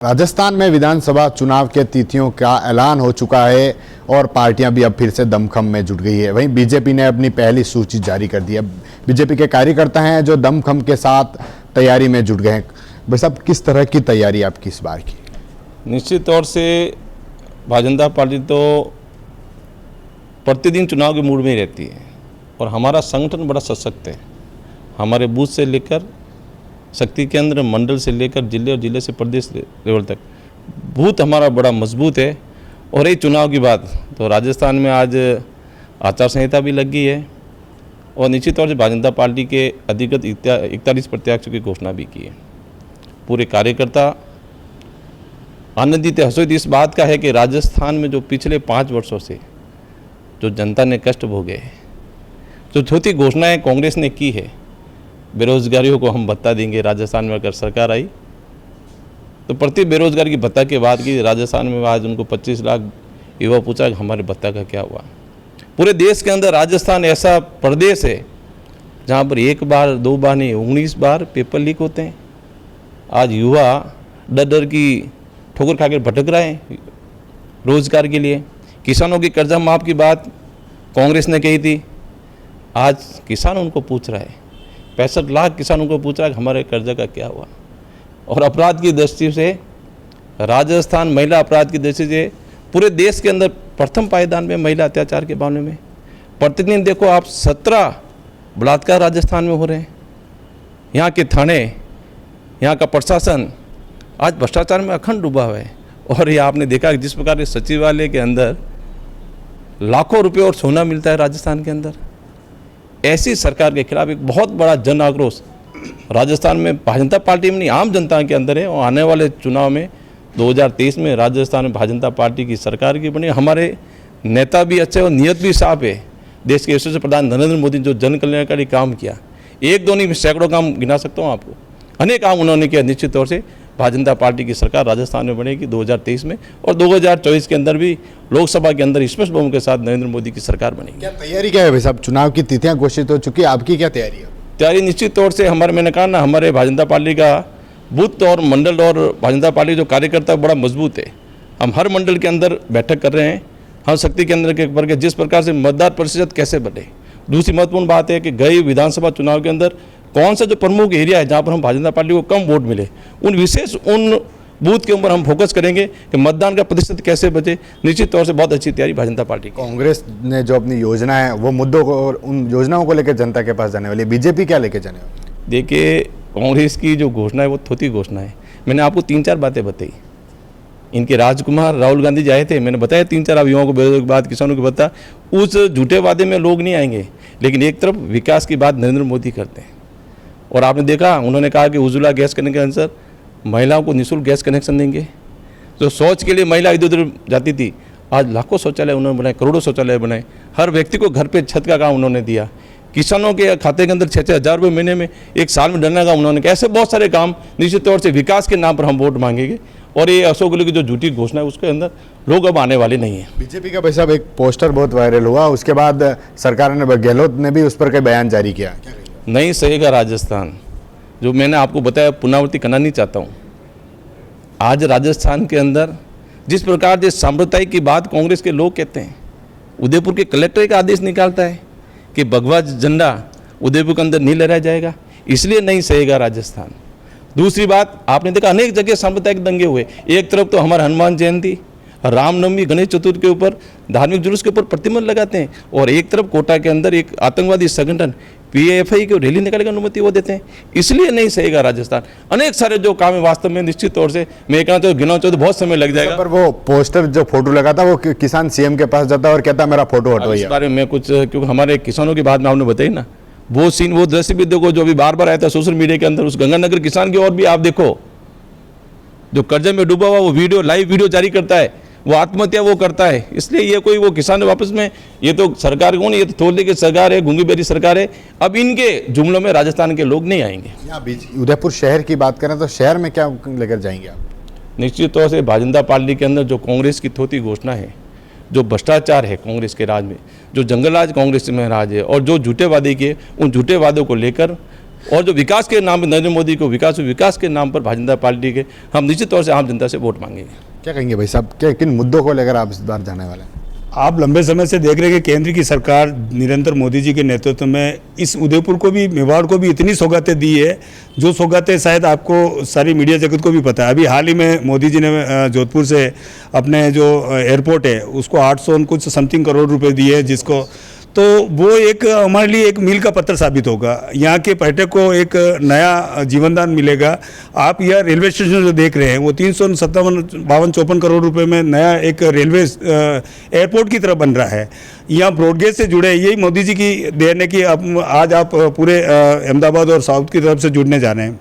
राजस्थान में विधानसभा चुनाव के तिथियों का ऐलान हो चुका है और पार्टियां भी अब फिर से दमखम में जुट गई है। वहीं बीजेपी ने अपनी पहली सूची जारी कर दी है। बीजेपी के कार्यकर्ता हैं जो दमखम के साथ तैयारी में जुट गए हैं। बस अब किस तरह की तैयारी आपकी इस बार की? निश्चित तौर से भारतीय जनता पार्टी तो प्रतिदिन चुनाव के मूड में ही रहती है और हमारा संगठन बड़ा सशक्त है। हमारे बूथ से लेकर शक्ति केंद्र, मंडल से लेकर जिले और जिले से प्रदेश लेवल तक बूथ हमारा बड़ा मजबूत है। और ये चुनाव की बात तो राजस्थान में आज आचार संहिता भी लग गई है और निश्चित तौर से भारतीय जनता पार्टी के अधिकृत 41 प्रत्याशियों की घोषणा भी की है। पूरे कार्यकर्ता आनंदित हर्षित इस बात का है कि राजस्थान में जो पिछले 5 वर्षों से जो जनता ने कष्ट भोगे, जो छोटी घोषणाएं कांग्रेस ने की है, बेरोजगारियों को हम भत्ता देंगे। राजस्थान में अगर सरकार आई तो प्रति बेरोजगार की भत्ता की बात की। राजस्थान में आज उनको 25 लाख युवा पूछा कि हमारे भत्ता का क्या हुआ। पूरे देश के अंदर राजस्थान ऐसा प्रदेश है जहाँ पर 1 बार 2 बार नहीं 19 बार पेपर लीक होते हैं। आज युवा डर डर की ठोकर खा कर भटक रहे हैं रोजगार के लिए। किसानों की कर्जा माफ की बात कांग्रेस ने कही थी, आज किसान उनको पूछ रहा है। 65 लाख किसानों को पूछा कि हमारे कर्जा का क्या हुआ। और अपराध की दृष्टि से राजस्थान महिला अपराध की दृष्टि से पूरे देश के अंदर प्रथम पायदान में महिला अत्याचार के मामले में। प्रतिदिन देखो आप 17 बलात्कार राजस्थान में हो रहे हैं। यहाँ के थाने, यहाँ का प्रशासन आज भ्रष्टाचार में अखंड डूबा हुआ है। और ये आपने देखा कि जिस प्रकार के सचिवालय के अंदर लाखों रुपए और सोना मिलता है राजस्थान के अंदर, ऐसी सरकार के खिलाफ एक बहुत बड़ा जन आक्रोश राजस्थान में भारतीय जनता पार्टी में नहीं, आम जनता के अंदर है। और आने वाले चुनाव में 2023 में राजस्थान में भारतीय जनता पार्टी की सरकार की बनी। हमारे नेता भी अच्छे और नीयत भी साफ है। देश के यशस्वी प्रधान नरेंद्र मोदी जो जन कल्याणकारी काम किया, 1-2 नहीं सैकड़ों काम गिना सकता हूँ आपको, अनेक काम उन्होंने किया। निश्चित तौर से भारतीय जनता पार्टी की सरकार राजस्थान में बनेगी 2023 में और 2024 के अंदर भी लोकसभा के अंदर स्पष्ट बहुमत के साथ नरेंद्र मोदी की सरकार बनेगी। क्या तैयारी क्या है भाई साहब? चुनाव की तिथियां घोषित हो चुकी है, आपकी क्या तैयारी है? तैयारी निश्चित तौर से मैंने कहा ना, हमारे भारतीय जनता पार्टी का बूथ और मंडल और भारतीय जनता पार्टी जो कार्यकर्ता बड़ा मजबूत है। हम हर मंडल के अंदर बैठक कर रहे हैं। हम शक्ति केंद्र के ऊपर जिस प्रकार से मतदान प्रतिशत कैसे बढ़े। दूसरी महत्वपूर्ण बात है कि गई विधानसभा चुनाव के अंदर कौन सा जो प्रमुख एरिया है जहाँ पर हम भारतीय जनता पार्टी को कम वोट मिले, उन बूथ के ऊपर हम फोकस करेंगे कि मतदान का प्रतिशत कैसे बचे। निश्चित तौर से बहुत अच्छी तैयारी भारतीय जनता पार्टी की। कांग्रेस ने जो अपनी योजना है वो मुद्दों को और उन योजनाओं को लेकर जनता के पास जाने वाली, बीजेपी क्या लेकर जाने वाली? देखिए, कांग्रेस की जो घोषणा है वो थोड़ी घोषणा है। मैंने आपको 3-4 बातें बताई। इनके राजकुमार राहुल गांधी जी आए थे, मैंने बताया 3-4 अब युवाओं को बेरोजगारी की बात, किसानों की बता। उस झूठे वादे में लोग नहीं आएंगे, लेकिन एक तरफ विकास की बात नरेंद्र मोदी करते हैं। और आपने देखा उन्होंने कहा कि उज्ज्वला गैस कनेक्शन के अनुसार महिलाओं को निःशुल्क गैस कनेक्शन देंगे। जो शौच के लिए महिला इधर उधर जाती थी, आज लाखों शौचालय उन्होंने बनाए, करोड़ों शौचालय बनाए। हर व्यक्ति को घर पे छत का काम उन्होंने दिया। किसानों के खाते के अंदर 6-6 हज़ार रुपये महीने में 1 साल में डलने का उन्होंने कहा। ऐसे बहुत सारे काम निश्चित तौर से विकास के नाम पर हम वोट मांगेंगे। और ये अशोक गहलोत की जो झूठी घोषणा है उसके अंदर लोग अब आने वाले नहीं हैं। बीजेपी का भाई साहब एक पोस्टर बहुत वायरल हुआ, उसके बाद सरकार ने, गहलोत ने भी उस पर कई बयान जारी किया। नहीं सहेगा राजस्थान, जो मैंने आपको बताया पुनरावृत्ति करना नहीं चाहता हूँ। आज राजस्थान के अंदर जिस प्रकार से सांप्रदायिक की बात कांग्रेस के लोग कहते हैं, उदयपुर के कलेक्टर एक आदेश निकालता है कि भगवा झंडा उदयपुर के अंदर नहीं लहराया जाएगा, इसलिए नहीं सहेगा राजस्थान। दूसरी बात, आपने देखा अनेक जगह सांप्रदायिक दंगे हुए। एक तरफ तो हमारा हनुमान जयंती, रामनवमी, गणेश चतुर्थी के ऊपर धार्मिक जुलूस के ऊपर प्रतिबंध लगाते हैं, और एक तरफ कोटा के अंदर एक आतंकवादी संगठन PAFI को रैली निकालने की अनुमति वो देते हैं, इसलिए नहीं सहेगा राजस्थान। अनेक सारे जो काम है वास्तव में निश्चित तौर से मैं कहना तो गिना तो बहुत समय लग जाएगा। पर वो पोस्टर जो फोटो लगा था वो किसान CM के पास जाता और कहता मेरा फोटो हटो। इस बारे में कुछ, क्योंकि हमारे किसानों की बात में आपने बताई ना, वो सीन, वो दृश्य भी देखो जो अभी बार बार आया था सोशल मीडिया के अंदर। उस गंगानगर किसान की और भी आप देखो, जो कर्जे में डूबा हुआ वो वीडियो, लाइव वीडियो जारी करता है, वो आत्महत्या वो करता है। इसलिए ये कोई वो किसान वापस में, ये तो सरकार कौन है, ये तो थोड़ी की सरकार है, गूंगी बेरी सरकार है। अब इनके जुमलों में राजस्थान के लोग नहीं आएंगे। यहाँ उदयपुर शहर की बात करें तो शहर में क्या लेकर जाएंगे आप? निश्चित तौर से भारतीय जनता पार्टी के अंदर जो कांग्रेस की थोती घोषणा है, जो भ्रष्टाचार है कांग्रेस के राज में, जो जंगलराज कांग्रेस में राज है, और जो झूठे वादे किए, उन झूठे वादों को लेकर और जो विकास के नाम पर नरेंद्र मोदी को विकास के नाम पर भारतीय जनता पार्टी के हम निश्चित तौर से आम जनता से वोट मांगेंगे। क्या कहेंगे भाई साहब, किन मुद्दों को लेकर आप इस बार जाने वाले हैं? आप लंबे समय से देख रहे हैं कि केंद्र की सरकार निरंतर मोदी जी के नेतृत्व में इस उदयपुर को भी, मेवाड़ को भी इतनी सौगातें दी है, जो सौगातें शायद आपको सारी मीडिया जगत को भी पता है। अभी हाल ही में मोदी जी ने जोधपुर से अपने जो एयरपोर्ट है उसको 800 कुछ समथिंग करोड़ रुपए दिए, जिसको तो वो एक हमारे लिए एक मील का पत्थर साबित होगा। यहाँ के पर्यटक को एक नया जीवनदान मिलेगा। आप यह रेलवे स्टेशन जो देख रहे हैं वो 357-52 करोड़ रुपए में नया एक रेलवे एयरपोर्ट की तरह बन रहा है। यहाँ ब्रॉडगेज से जुड़े, यही मोदी जी की देन है कि आज आप पूरे अहमदाबाद और साउथ की तरफ से जुड़ने जा रहे हैं।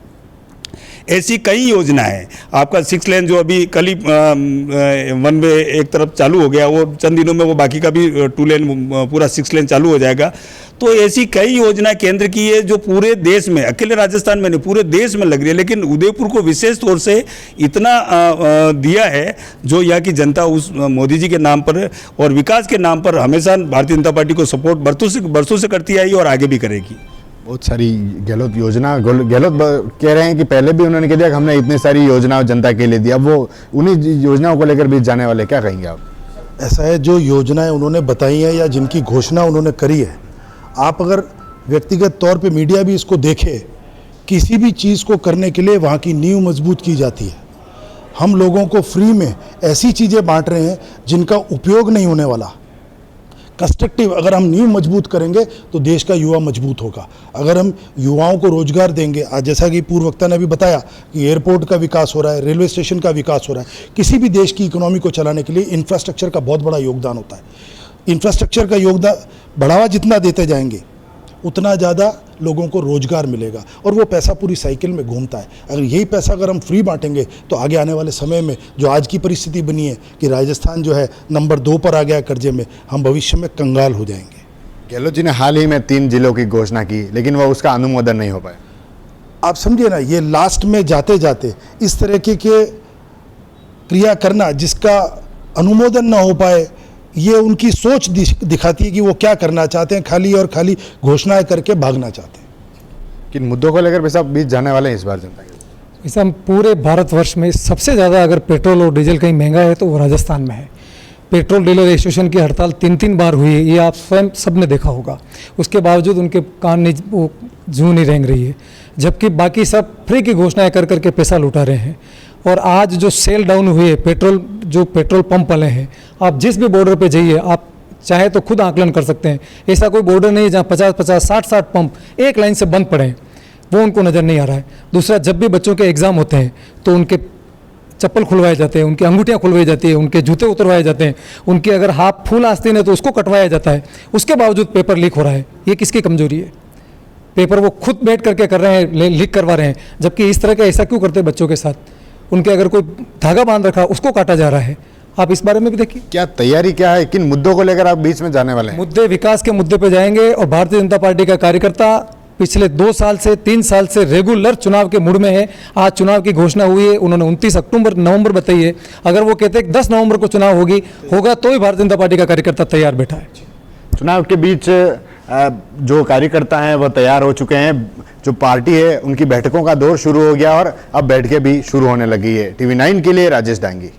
ऐसी कई योजनाएं हैं। आपका 6 लेन जो अभी कल ही 1 वे एक तरफ चालू हो गया, वो चंद दिनों में वो बाकी का भी 2 लेन पूरा 6 लेन चालू हो जाएगा। तो ऐसी कई योजनाएं केंद्र की है जो पूरे देश में, अकेले राजस्थान में नहीं पूरे देश में लग रही है, लेकिन उदयपुर को विशेष तौर से इतना दिया है जो यहाँ की जनता उस मोदी जी के नाम पर और विकास के नाम पर हमेशा भारतीय जनता पार्टी को सपोर्ट बरसों से करती आई और आगे भी करेगी। बहुत सारी गहलोत कह रहे हैं कि पहले भी उन्होंने कह दिया कि हमने इतनी सारी योजनाओं जनता के लिए दी, अब वो उन्हीं योजनाओं को लेकर भी जाने वाले, क्या कहेंगे आप? ऐसा है, जो योजनाएं उन्होंने बताई हैं या जिनकी घोषणा उन्होंने करी है, आप अगर व्यक्तिगत तौर पे मीडिया भी इसको देखे, किसी भी चीज़ को करने के लिए वहाँ की नींव मजबूत की जाती है। हम लोगों को फ्री में ऐसी चीज़ें बांट रहे हैं जिनका उपयोग नहीं होने वाला। कंस्ट्रक्टिव अगर हम नींव मजबूत करेंगे तो देश का युवा मजबूत होगा। अगर हम युवाओं को रोजगार देंगे, आज जैसा कि पूर्व वक्ता ने भी बताया कि एयरपोर्ट का विकास हो रहा है, रेलवे स्टेशन का विकास हो रहा है, किसी भी देश की इकोनॉमी को चलाने के लिए इंफ्रास्ट्रक्चर का बहुत बड़ा योगदान होता है। इंफ्रास्ट्रक्चर का योगदान बढ़ावा जितना देते जाएंगे उतना ज़्यादा लोगों को रोजगार मिलेगा और वो पैसा पूरी साइकिल में घूमता है। अगर यही पैसा अगर हम फ्री बांटेंगे तो आगे आने वाले समय में जो आज की परिस्थिति बनी है कि राजस्थान जो है नंबर 2 पर आ गया कर्जे में, हम भविष्य में कंगाल हो जाएंगे। गहलोत जी ने हाल ही में 3 जिलों की घोषणा की, लेकिन वह उसका अनुमोदन नहीं हो पाया। आप समझिए ना, ये लास्ट में जाते जाते इस तरह के क्रिया करना जिसका अनुमोदन ना हो पाए, ये उनकी सोच दिखाती है कि वो क्या करना चाहते हैं, खाली और खाली घोषणाएं करके भागना चाहते हैं। किन मुद्दों को लेकर भी सब बीच जाने वाले हैं इस बार जनता के? इस हम पूरे भारतवर्ष में सबसे ज़्यादा अगर पेट्रोल और डीजल कहीं महंगा है तो वो राजस्थान में है। पेट्रोल डीलर एसोसिएशन की हड़ताल 3-3 बार हुई है, ये आप स्वयं सब ने देखा होगा। उसके बावजूद उनके कान नहीं, वो जूं नहीं रेंग रही है, जबकि बाकी सब फ्री की घोषणाएं कर करके पैसा लुटा रहे हैं। और आज जो सेल डाउन हुई है पेट्रोल पंप वाले हैं, आप जिस भी बॉर्डर पे जाइए, आप चाहे तो खुद आकलन कर सकते हैं। ऐसा कोई बॉर्डर नहीं है जहाँ 50-50, 60-60 पंप एक लाइन से बंद पड़े हैं, वो उनको नज़र नहीं आ रहा है। दूसरा, जब भी बच्चों के एग्ज़ाम होते हैं तो उनके चप्पल खुलवाए जाते हैं, उनकी अंगूठियाँ खुलवाई जाती है, उनके जूते उतरवाए जाते हैं, उनकी अगर हाथ फूल आस्तीन है तो उसको कटवाया जाता है। उसके बावजूद पेपर लीक हो रहा है। ये किसकी कमजोरी है? पेपर वो खुद बैठ करके कर रहे हैं, लीक करवा रहे हैं, जबकि इस तरह का ऐसा क्यों करते हैं बच्चों के साथ? उनके अगर कोई धागा बांध रखा उसको काटा जा रहा है। आप इस बारे में भी देखिए। क्या तैयारी क्या है, किन मुद्दों को लेकर आप बीच में जाने वाले हैं? मुद्दे, विकास के मुद्दे पे जाएंगे। और भारतीय जनता पार्टी का कार्यकर्ता पिछले 2 साल से 3 साल से रेगुलर चुनाव के मूड में है। आज चुनाव की घोषणा हुई है, उन्होंने 29 नवंबर बताई है। अगर वो कहते हैं 10 नवंबर को चुनाव होगा तो ही भारतीय जनता पार्टी का कार्यकर्ता तैयार बैठा है। चुनाव के बीच जो कार्यकर्ता हैं वो तैयार हो चुके हैं। जो पार्टी है उनकी बैठकों का दौर शुरू हो गया और अब बैठकें भी शुरू होने लगी है। TV9 के लिए राजेश डांगी।